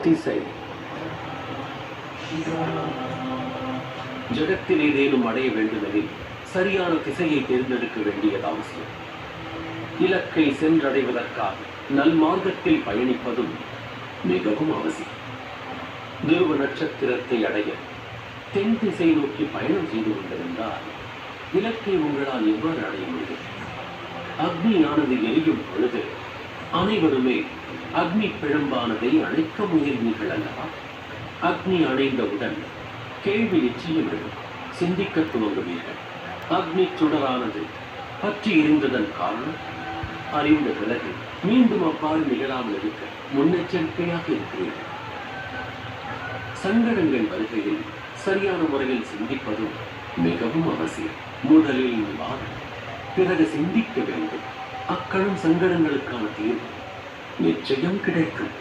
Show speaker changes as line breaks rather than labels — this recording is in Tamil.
திசை. ஜகத்தில் ஏதேனும் அடைய வேண்டுமெனில் சரியான திசையை தேர்ந்தெடுக்க வேண்டியது அவசியம். இலக்கை சென்றடைவதற்காக நல்மார்க்கத்தில் பயணிப்பதும் மிகவும் அவசியம். துருவ நட்சத்திரத்தை அடைய தென் திசை நோக்கி பயணம் செய்து கொண்டிருந்தால் இலக்கை உங்களால் எவ்வாறு அடைய முடியும்? அக்னியானது எரியும் பொழுது அனைவருமே அக்னி பிழம்பானதை அணைக்க முயல்வீர்கள் அல்லவா? அக்னி அணைந்தவுடன் கேள்வி நிச்சயம் எழும். சிந்திக்க துவங்குவீர்கள். அக்னி சுடரானது பற்றி இருந்ததன் காரணம் அறிந்த பிறகு மீண்டும் அவ்வாறு நிகழாமல் இருக்க முன்னெச்சரிக்கையாக இருக்கிறீர்கள். சங்கடங்கள் வருகையில் சரியான முறையில் சிந்திப்பதும் மிகவும் அவசியம். முதலில் நிவாரணம், பிறகு சிந்திக்க வேண்டும். அக்கணம் சங்கடங்களுக்கான தீர்வு நிச்சயம் கிடைக்கும்.